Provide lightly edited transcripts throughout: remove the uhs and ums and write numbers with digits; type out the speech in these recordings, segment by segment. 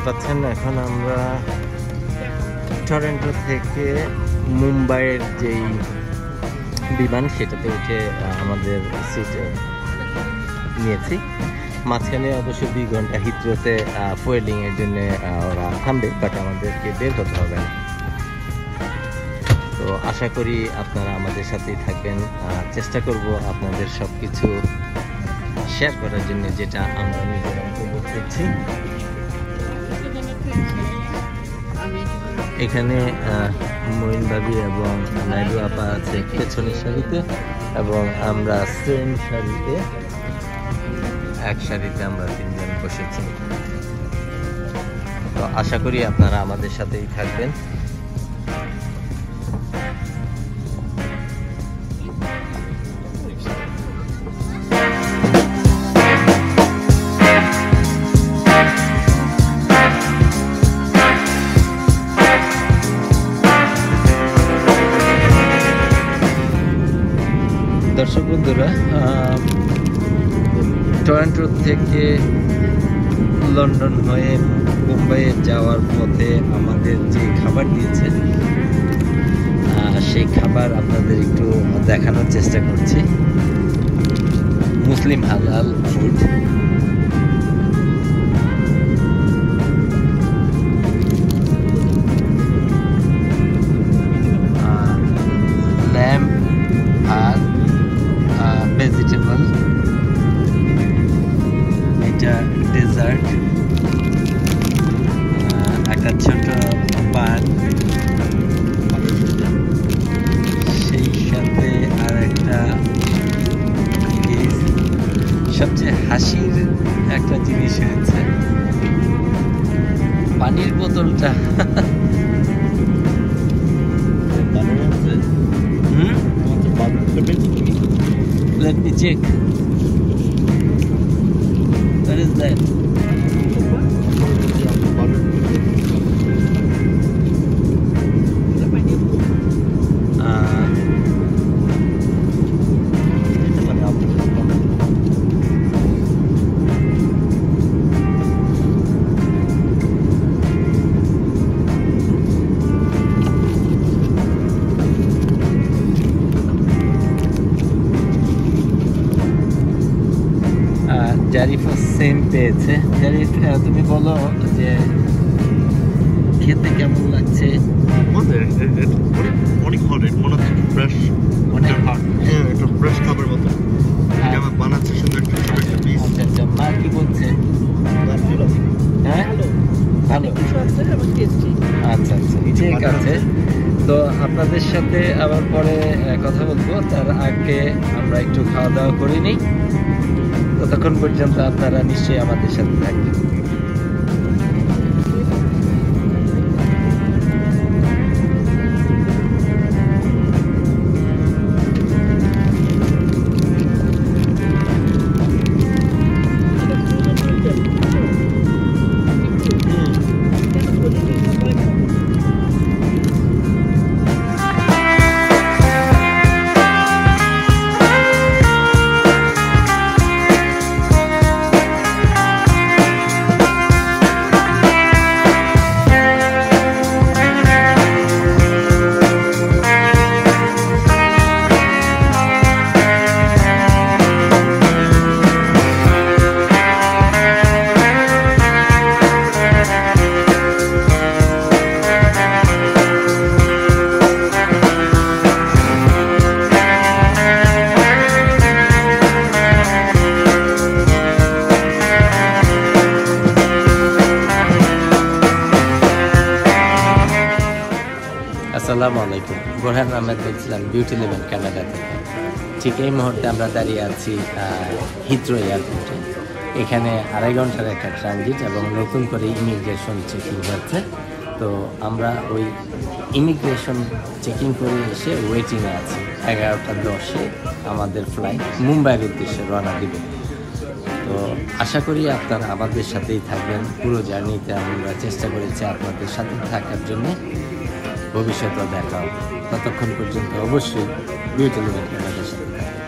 পাচ্ছেন এখন আমরা টরন্টো থেকে মুম্বাইয়ের যেই বিমান সেটাতে উঠে আমাদের সিট নিয়েছি। মাঝখানে অবশ্য 2 ঘন্টা হিথ্রোতে ফুয়েলিং এর জন্য ওরা থামবে, বাট আমাদেরকে বের হতে হবে না। তো আশা করি আপনারা আমাদের সাথেই থাকবেন। চেষ্টা করব আপনাদের সব কিছু শেয়ার করার জন্য, যেটা আমরা নিজেরা উপভোগ করছি। এখানে মঈন ভাবি এবং নাইডু আপা আছে পেছনের সারিতে, এবং আমরা সেম সারিতে, এক সারিতে আমরা 3 জন বসেছি। তো আশা করি আপনারা আমাদের সাথেই থাকবেন। দর্শক বন্ধুরা, টরন্টো থেকে লন্ডন হয়ে মুম্বাইয়ে যাওয়ার পথে আমাদের যে খাবার দিয়েছে সেই খাবার আপনাদের একটু দেখানোর চেষ্টা করছি। মুসলিম হালাল ফুড। ল্যাম্প আর ভেজিটেবল, এটা ডেজার্ট, একটা ছোট পান, সেই সাথে আর একটা সবচেয়ে হাসির একটা জিনিস হয়েছে পানির বোতলটা। Let me check. What is that? Zarif same পেয়েছে। জারিফ, তুমি বলো যে খেতে কেমন লাগছে? অনেক হট, মনে হচ্ছে ফ্রেশ, অনেক হট। হ্যাঁ, এটা ফ্রেশ খাবার মতো। আমার বানাচ্ছে সুন্দর একটা পিস। আচ্ছা আচ্ছা, মা কি বলছে? হ্যাঁ, ভালো। আচ্ছা আচ্ছা, ঠিক আছে। তো আপনাদের সাথে আবার পরে কথা বলবো, তার আগে আমরা একটু খাওয়া দাওয়া করে নিই। ততক্ষণ পর্যন্ত আপনারা নিশ্চয়ই আমাদের সাথে থাকবেন। আসসালামু আলাইকুম, বোরহান আহমেদ বলছিলাম বিউটি লেভেল কানাডা থেকে। ঠিক এই মুহূর্তে আমরা দাঁড়িয়ে আছি হিথ্রো এয়ারপোর্টে। এখানে 2.5 ঘন্টার একটা ট্রানজিট এবং নতুন করে ইমিগ্রেশন চেকিং হচ্ছে। তো আমরা ওই ইমিগ্রেশন চেকিং করে এসে ওয়েটিংয়ে আছি। 11:10-এ আমাদের ফ্লাইট মুম্বাইয়ের উদ্দেশ্যে রওনা দিবে। তো আশা করি আপনারা আমাদের সাথেই থাকবেন পুরো জার্নিতে। আমরা চেষ্টা করেছি আপনাদের সাথে থাকার জন্য। ভবিষ্যতেও দেখা হবে। ততক্ষণ পর্যন্ত অবশ্যই বিউটি লেভেল কানাডার সাথে থাকবেন।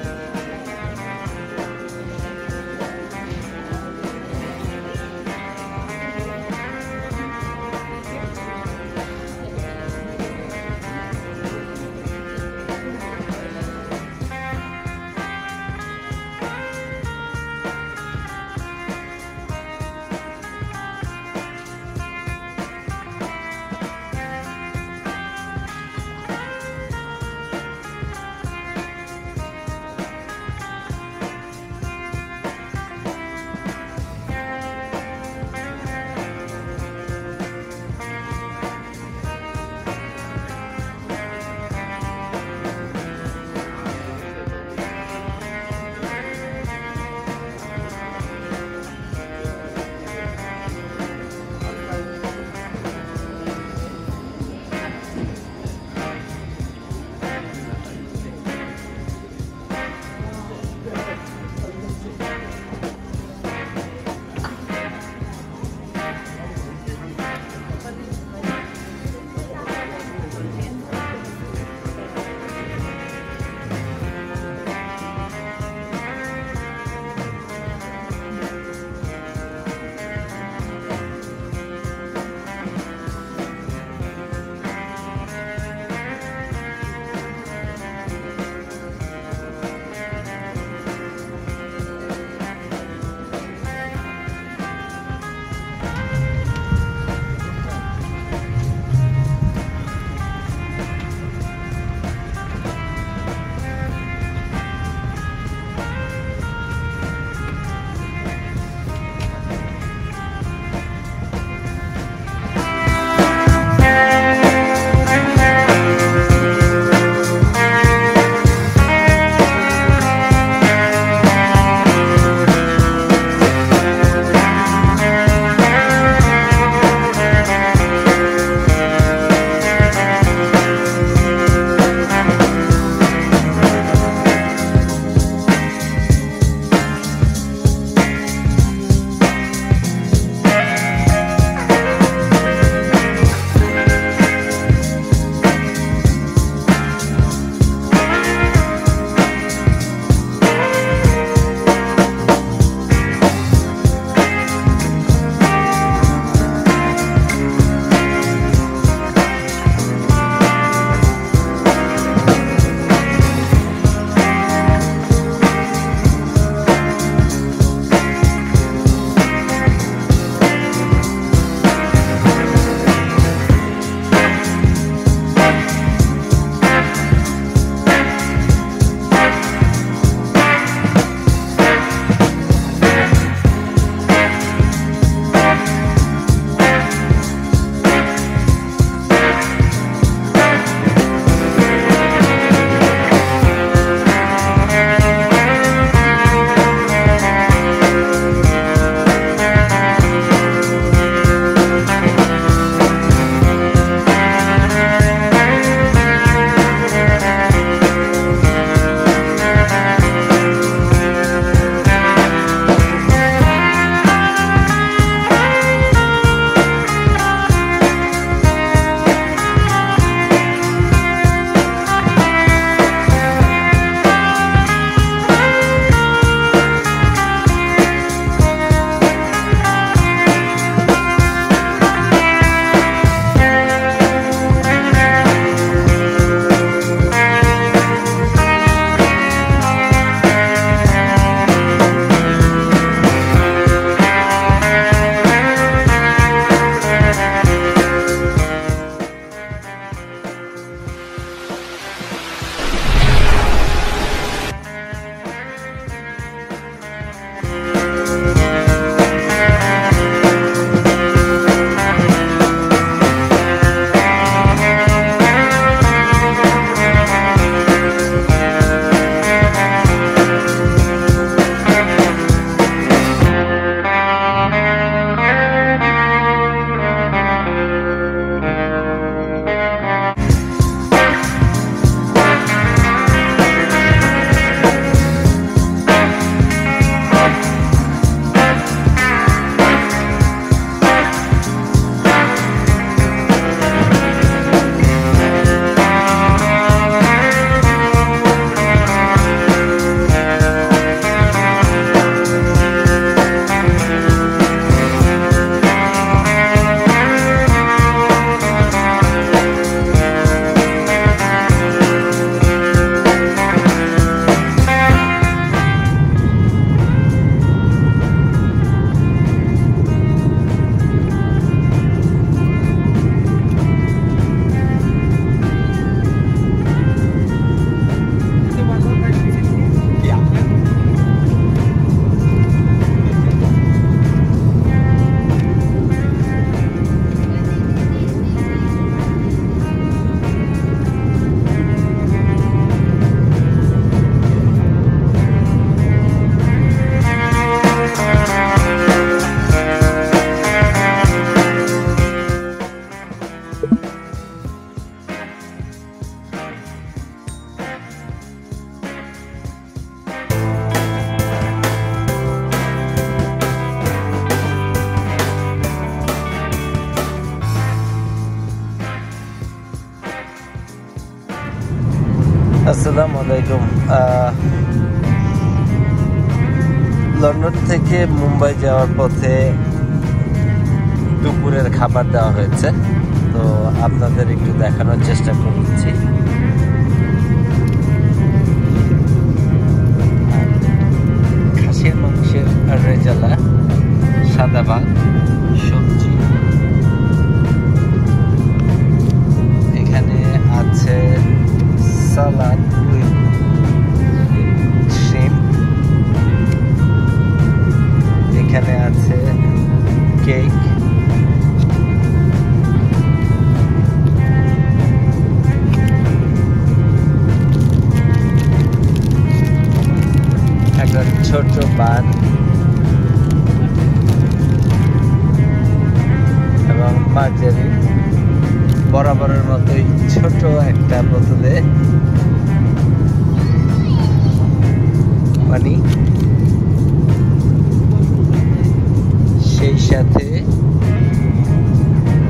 আসসালামু আলাইকুম। লন্ডন থেকে মুম্বাই যাওয়ার পথে দুপুরের খাবার দেওয়া হয়েছে, তো আপনাদের একটু দেখানোর চেষ্টা করছি। খাসির মাংসের রেজালা, সাদা ভাত, সবজি, এখানে আছে সালাদ উইথ শ্রিম্প, এখানে আছে কেক, একটা ছোট বান এবং মার্জারি, বরাবরের মতোই ছোট একটা বোতলে পানি, সেই সাথে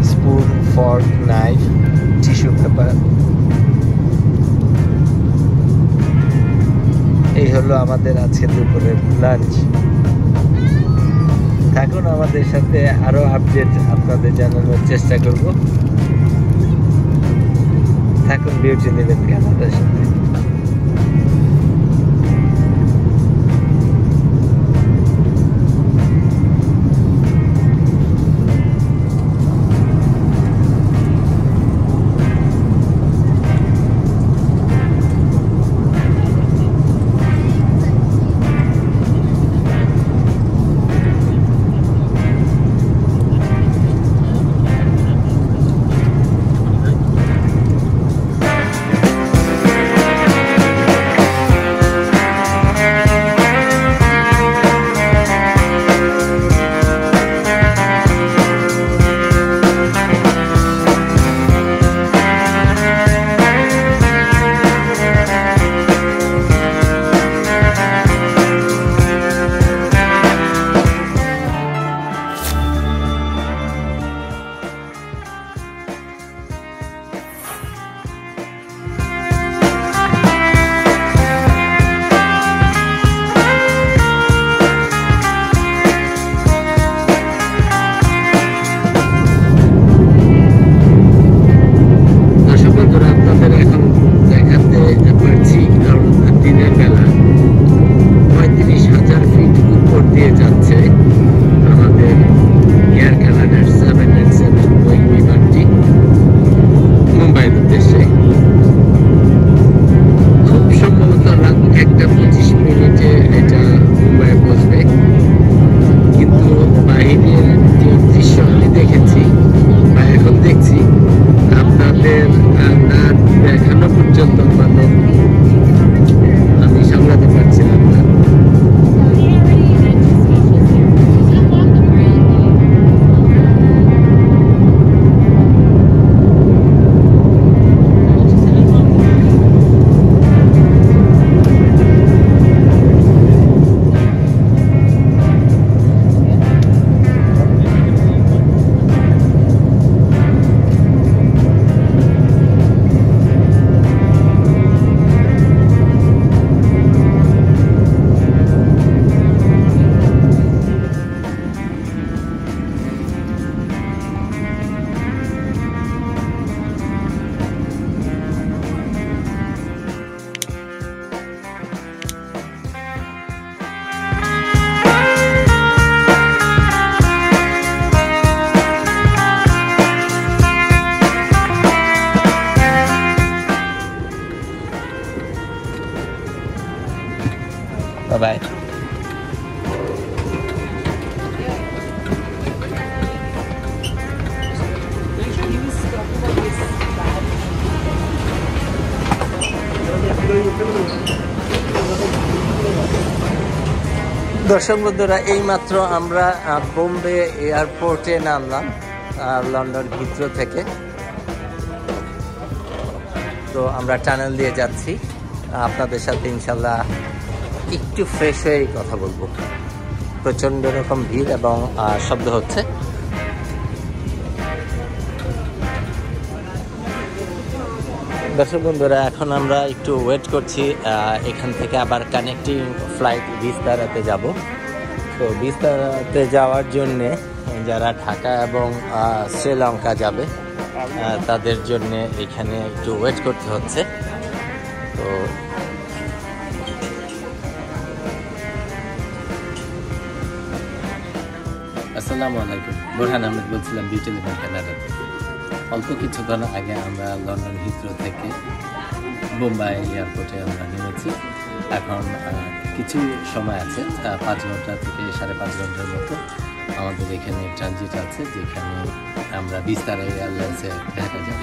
spoon, fork, knife, tissue paper. এই হলো আমাদের আজকে দুপুরের লাঞ্চ। থাকুন আমাদের সাথে, আরো আপডেট আপনাদের জানানোর চেষ্টা করব। থাকুন বিউটি লিভেন কানাডার সাথে। Bye-bye. দর্শক বন্ধুরা, এইমাত্র আমরা বোম্বে এয়ারপোর্টে নামলাম লন্ডন হিথ্রো থেকে। তো আমরা টানেল দিয়ে যাচ্ছি, আপনাদের সাথে ইনশাল্লাহ একটু ফ্রেশ হয়ে কথা বলবো। প্রচণ্ড রকম ভিড় এবং শব্দ হচ্ছে। দর্শক বন্ধুরা, এখন আমরা একটু ওয়েট করছি, এখান থেকে আবার কানেক্টিং ফ্লাইট বিস্তারাতে যাব। তো বিস্তারাতে যাওয়ার জন্যে যারা ঢাকা এবং শ্রীলঙ্কা যাবে তাদের জন্য এখানে একটু ওয়েট করতে হচ্ছে। তো আসসালামু আলাইকুম, বোরহান আহমেদ বলছিলাম বিউটি লিভেন কানাডা থেকে। অল্প কিছুক্ষণ আগে আমরা লন্ডন হিথ্রো থেকে বোম্বাই এয়ারপোর্টে আমরা নেমেছি। এখন কিছু সময় আছে, 5 ঘন্টা থেকে 5.5 ঘন্টার মতো আমাদের এখানে ট্রানজিট আছে, যেখানে আমরা বিস্তারা এয়ারলাইন্সে ঢাকা যাব।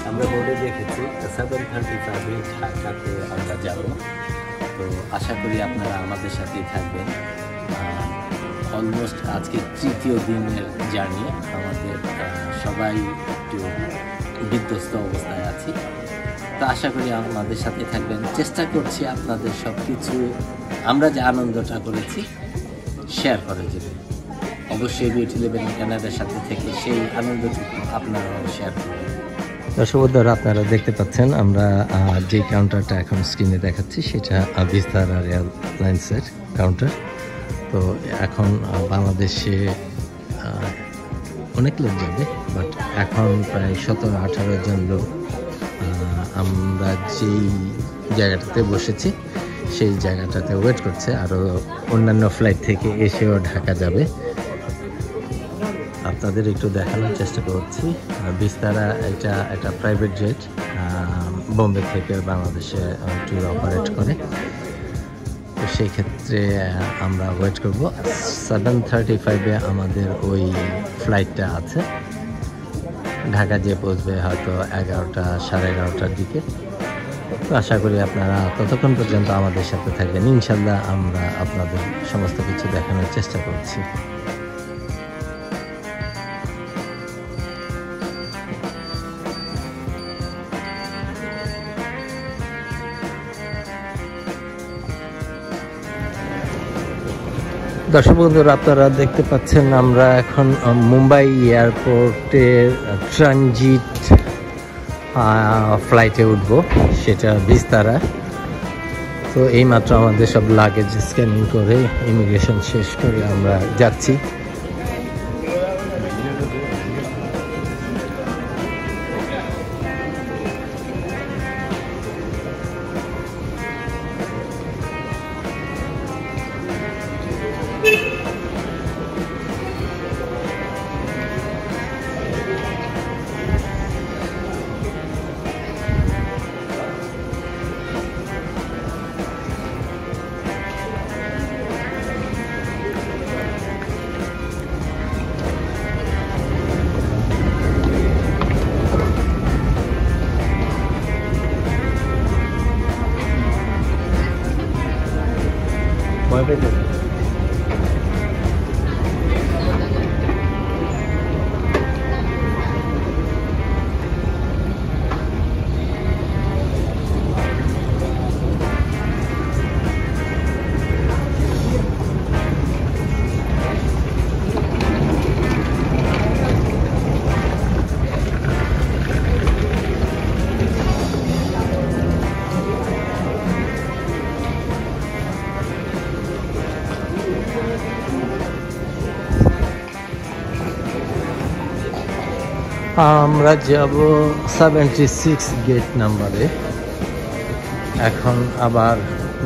আমরা বোর্ডে দেখেছি 7:35 ঢাকাতে আমরা যাব। তো আশা করি আপনারা আমাদের সাথেই থাকবেন। অলমোস্ট আজকে 3য় দিনের জার্নি, আমাদের সবাই একটু বিধ্বস্ত অবস্থায় আছি। তো আশা করি আমাদের সাথে থাকবেন। চেষ্টা করছি আপনাদের সব কিছু, আমরা যে আনন্দটা করেছি শেয়ার করে দেবেন। অবশ্যই বিউটি লিভেন কানাডার সাথে থেকে সেই আনন্দটুকু আপনারাও শেয়ার করবেন। দর্শক বন্ধুরা, আপনারা দেখতে পাচ্ছেন আমরা যে কাউন্টারটা এখন স্ক্রিনে দেখাচ্ছি সেটা বিস্তারা এয়ারলাইন্সের কাউন্টার। তো এখন বাংলাদেশে অনেক লোক যাবে, বাট এখন প্রায় 17-18 জন লোক আমরা যেই জায়গাটাতে বসেছি সেই জায়গাটাতে ওয়েট করছে। আরও অন্যান্য ফ্লাইট থেকে এসেও ঢাকা যাবে। আপনাদের একটু দেখানোর চেষ্টা করছি। বিস্তারা এটা একটা প্রাইভেট জেট, বোম্বে থেকে বাংলাদেশে ট্যুর অপারেট করে। তো সেই ক্ষেত্রে আমরা ওয়েট করব। 7:35 আমাদের ওই ফ্লাইটটা আছে, ঢাকা যে পৌঁছবে হয়তো 11টা 11:30টার দিকে। তো আশা করি আপনারা ততক্ষণ পর্যন্ত আমাদের সাথে থাকবেন। ইনশাল্লাহ আমরা আপনাদের সমস্ত কিছু দেখানোর চেষ্টা করছি। দর্শক বন্ধুরা, আপনারা দেখতে পাচ্ছেন আমরা এখন মুম্বাই এয়ারপোর্টের ট্রানজিট ফ্লাইটে উঠব, সেটা বিস্তারা। তো এইমাত্র আমাদের সব লাগেজ স্ক্যানিং করে ইমিগ্রেশন শেষ করে আমরা যাচ্ছি। আমরা যাব 76 গেট নাম্বারে। এখন আবার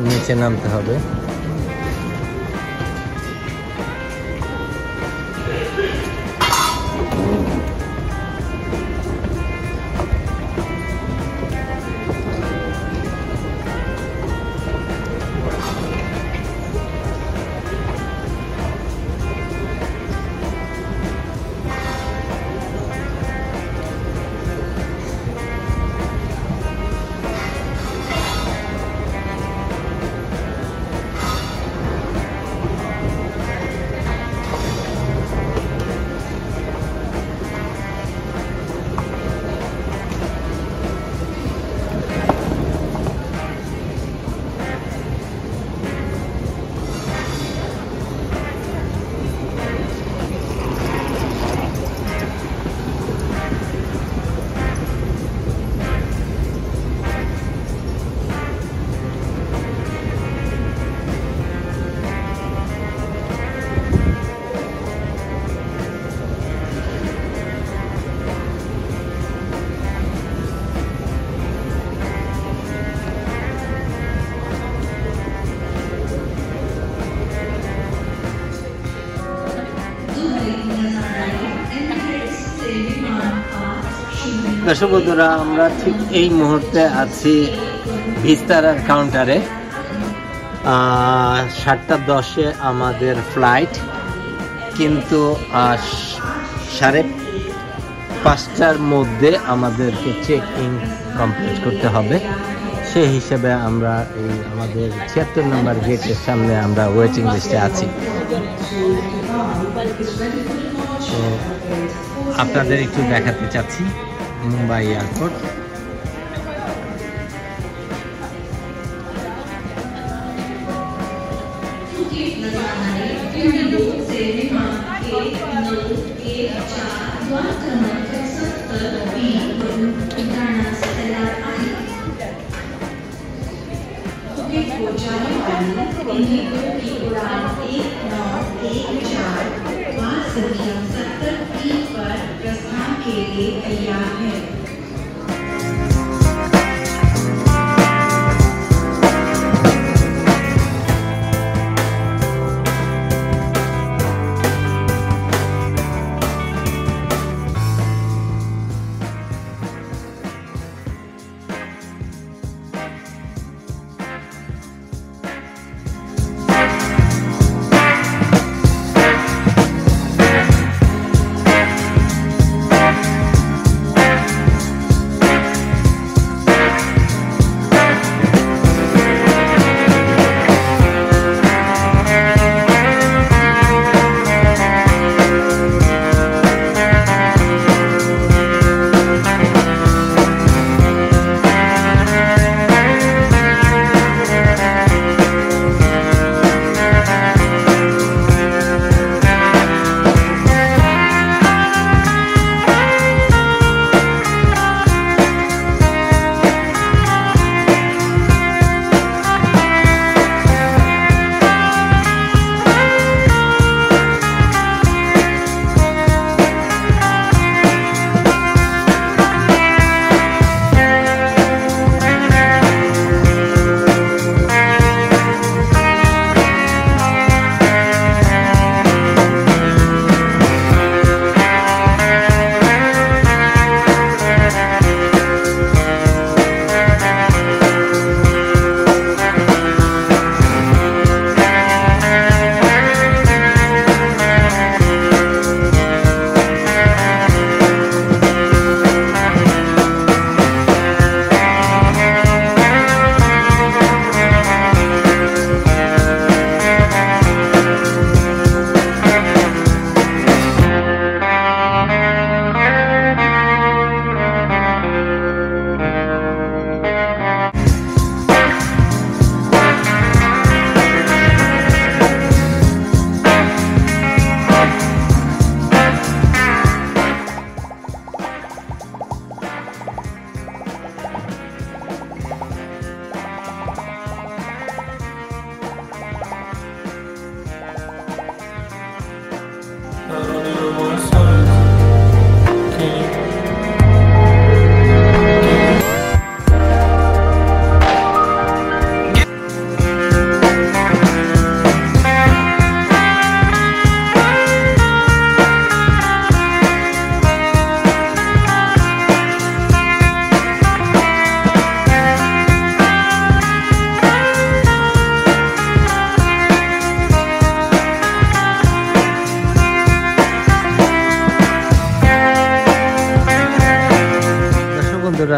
নিচে নামতে হবে। দর্শক বন্ধুরা, আমরা ঠিক এই মুহূর্তে আছি ভিস্তারার কাউন্টারে। 7:10 আমাদের ফ্লাইট, কিন্তু 5:30 মধ্যে আমাদেরকে চেক ইন কমপ্লিট করতে হবে। সেই হিসেবে আমরা এই আমাদের 76 নম্বর গেটের সামনে আমরা ওয়েটিং লিস্টে আছি। তো আপনাদের একটু দেখাতে চাচ্ছি মুম্বাই এয়ারপোর্ট। संख्या 70 पर प्रस्थान के लिए तैयार है।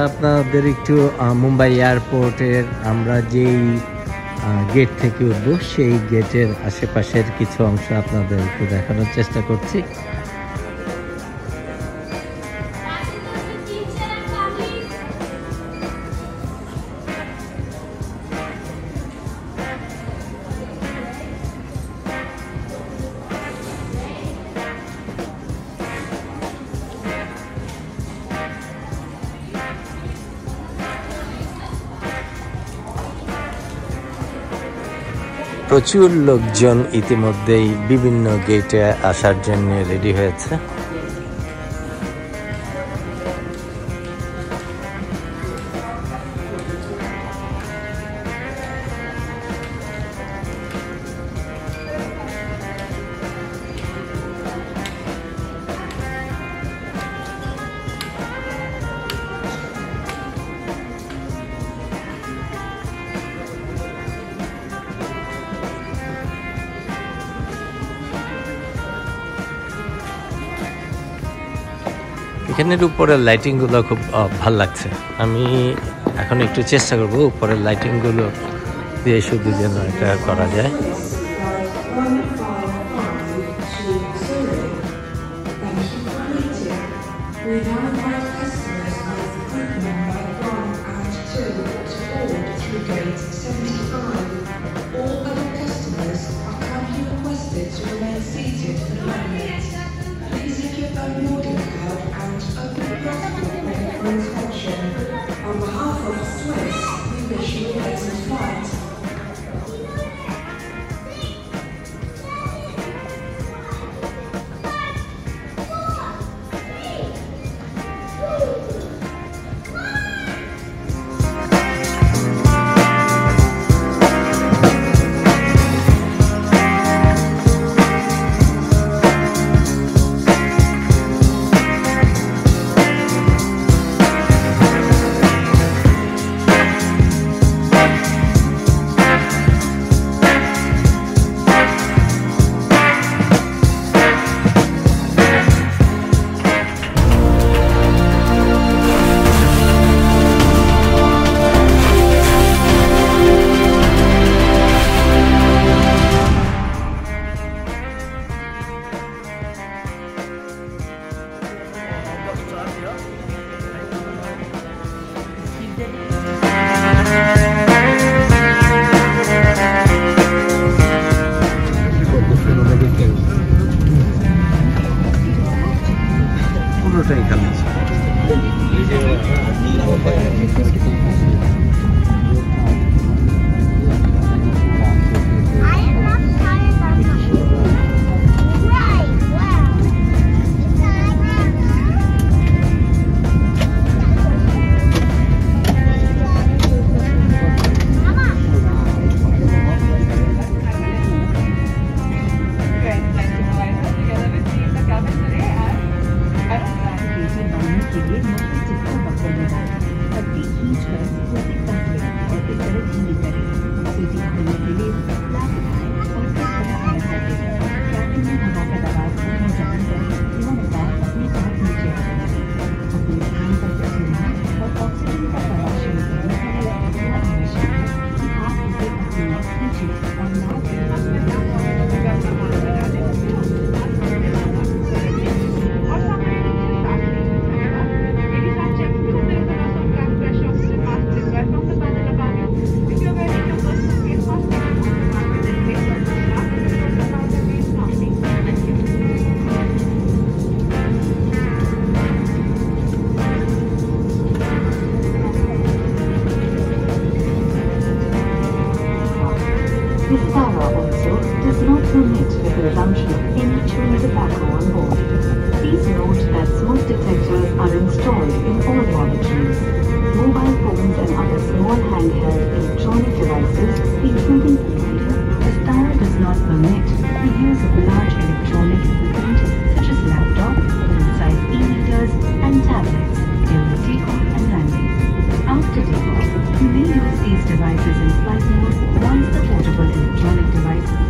আপনাদের একটু মুম্বাই এয়ারপোর্টের আমরা যেই গেট থেকে উঠবো সেই গেটের আশেপাশের কিছু অংশ আপনাদের একটু দেখানোর চেষ্টা করছি। প্রচুর লোকজন ইতিমধ্যেই বিভিন্ন গেটে আসার জন্য রেডি হয়েছে। এখানের উপরের লাইটিংগুলো খুব ভালো লাগছে। আমি এখন একটু চেষ্টা করব উপরের লাইটিংগুলো দিয়ে শুধু যেন এটা করা যায়। On behalf of Swiss, we wish you a pleasant flight. পুরোটাই খালি। Vistara also does not permit the consumption of any chewing tobacco on board. Please note that smoke detectors are installed in all dormitories. Mobile phones and other small handheld electronic devices, including e-reader, Vistara does not permit the use of large electronic equipment such as laptop, full-size e-readers, and tablets during takeoff and landing. After takeoff, you may use these devices in flight mode once the portable electronic devices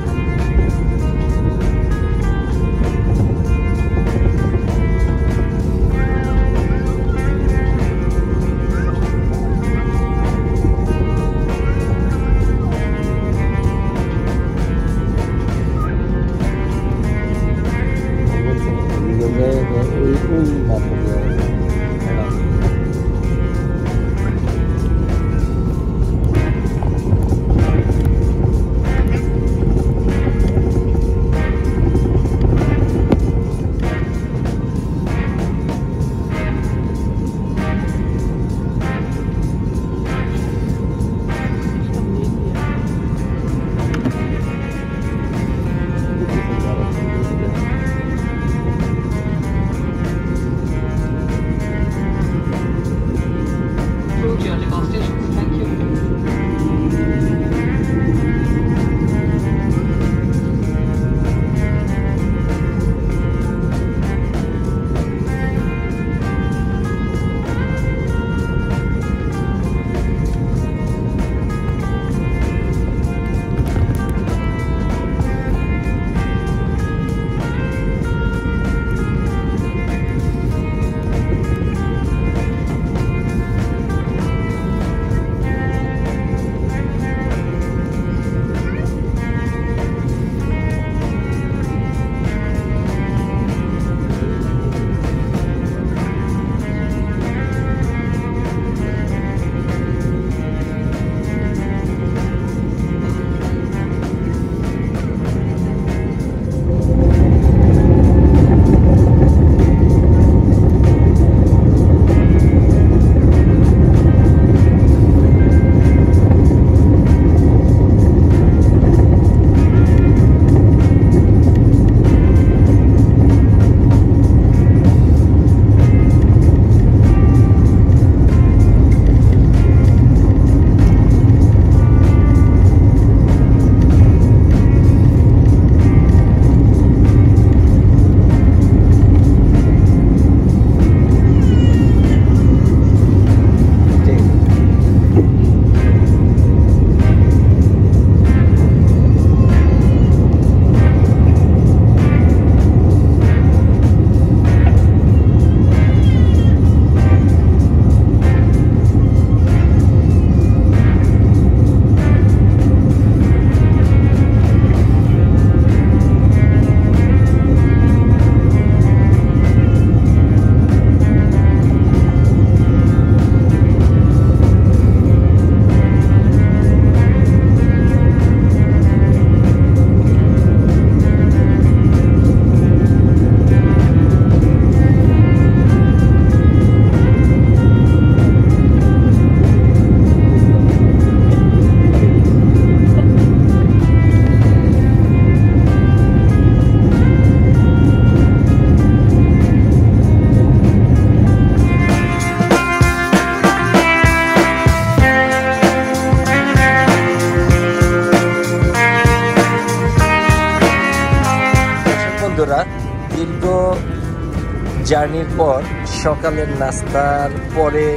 জার্নির পর সকালের নাস্তার পরে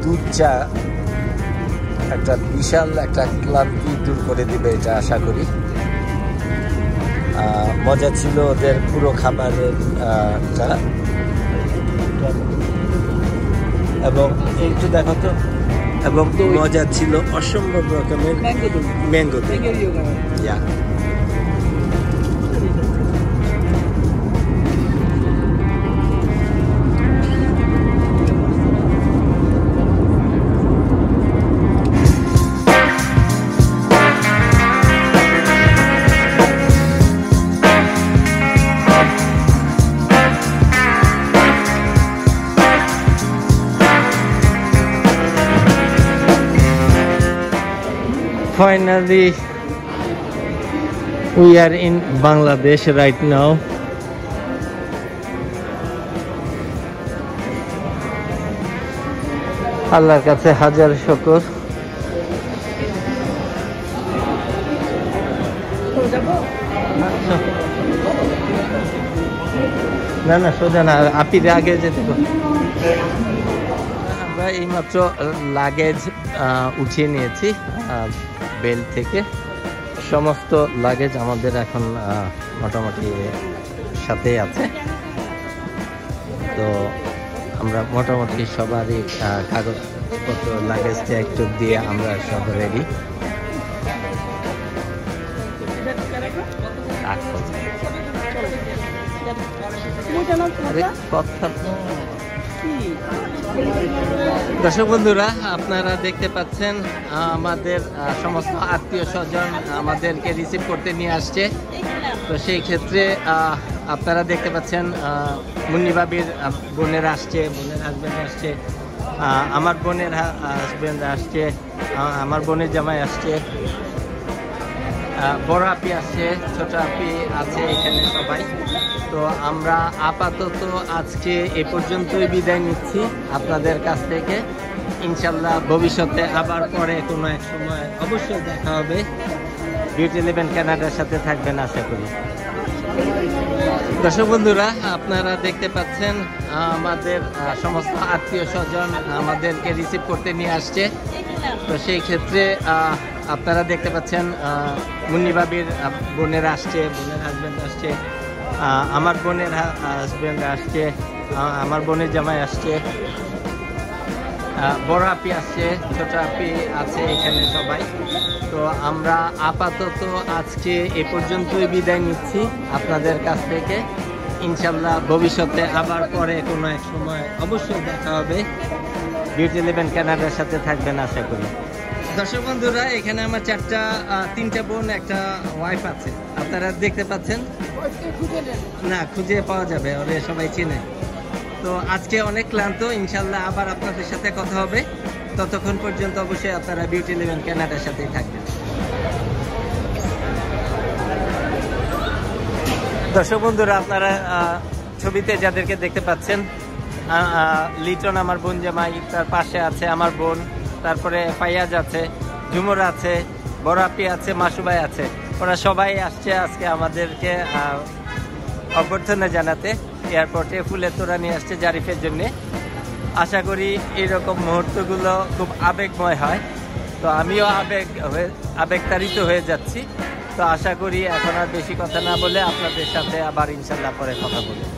দুধ চা একটা বিশাল একটা ক্লান্তি দূর করে দিবে, এটা আশা করি। মজা ছিল ওদের পুরো খাবারের এবং একটু দেখো তো, এবং মজা ছিল অসম্ভব রকমের mango yeah. Finally, we are in Bangladesh right now. আল্লাহর কাছে হাজার শুকর। না না সোজা না, আপিরে আগে যেতে তো। আমরা এইমাত্র লাগেজ উঠিয়ে নিয়েছি বেল্ট থেকে। সমস্ত লাগেজ আমাদের এখন মোটামুটি সাথেই আছে। তো আমরা মোটামুটি সবারই কাগজপত্র লাগেজ ট্যাগ টুক দিয়ে আমরা সব রেডি। দর্শক বন্ধুরা, আপনারা দেখতে পাচ্ছেন আমাদের সমস্ত আত্মীয় স্বজন আমাদেরকে রিসিভ করতে নিয়ে আসছে। তো সেই ক্ষেত্রে আপনারা দেখতে পাচ্ছেন মুন্নি ভাবির বোনের আসছে, বোনের হাজব্যান্ড আসছে, আমার বোনের হাজব্যান্ড আসছে, আমার বোনের জামাই আসছে, বড় আপি আসছে, ছোট আপি আছে, এখানে সবাই। তো আমরা আপাতত আজকে এ পর্যন্তই বিদায় নিচ্ছি আপনাদের কাছ থেকে। ইনশাল্লাহ ভবিষ্যতে আবার পরে কোনো এক সময় অবশ্যই দেখা হবে। বিউটি ইলেভেন কানাডার সাথে থাকবেন আশা করি। দর্শক বন্ধুরা, আপনারা দেখতে পাচ্ছেন আমাদের সমস্ত আত্মীয় স্বজন আমাদেরকে রিসিভ করতে নিয়ে আসছে। তো সেই ক্ষেত্রে আপনারা দেখতে পাচ্ছেন মুন্নি ভাবির বোনের আসছে, বোনের হাজব্যান্ড আসছে, আমার বোনের হাজব্যান্ড আসছে, আমার বোনের জামাই আসছে, বড় আপি আসছে, ছোট আপি আছে, এখানে সবাই। তো আমরা আপাতত আজকে এ পর্যন্তই বিদায় নিচ্ছি আপনাদের কাছ থেকে। ইনশাল্লাহ ভবিষ্যতে আবার পরে কোনো এক সময় অবশ্যই দেখা হবে। বিউটি ইলেভেন কানাডার সাথে থাকবেন আশা করি। দর্শক বন্ধুরা, এখানে আমার তিনটা বোন, একটা ওয়াইফ আছে, আপনারা দেখতে পাচ্ছেন। না, খুঁজে পাওয়া যাবে, ওরে সবাই চিনে। তো আজকে অনেক ক্লান্ত, ইনশাল্লাহ আবার আপনাদের সাথে কথা হবে। ততক্ষণ পর্যন্ত অবশ্যই আপনারা বিউটি ইলেভেন কানাডার সাথেই থাকবেন। দর্শক বন্ধুরা, আপনারা ছবিতে যাদেরকে দেখতে পাচ্ছেন, লিটন আমার বোন জামাই, তার পাশে আছে আমার বোন, তারপরে ফাইয়াজ আছে, ঝুমুর আছে, বড় আপি আছে, মাসুবাই আছে। ওরা সবাই আসছে আজকে আমাদেরকে অভ্যর্থনা জানাতে। এয়ারপোর্টে ফুলের তোড়া নিয়ে আসছে জারিফের জন্যে। আশা করি এরকম মুহূর্তগুলো খুব আবেগময় হয়। তো আমিও আবেগতাড়িত হয়ে যাচ্ছি। তো আশা করি এখন আর বেশি কথা না বলে আপনাদের সাথে আবার ইনশাল্লাহ পরে কথা বলবো।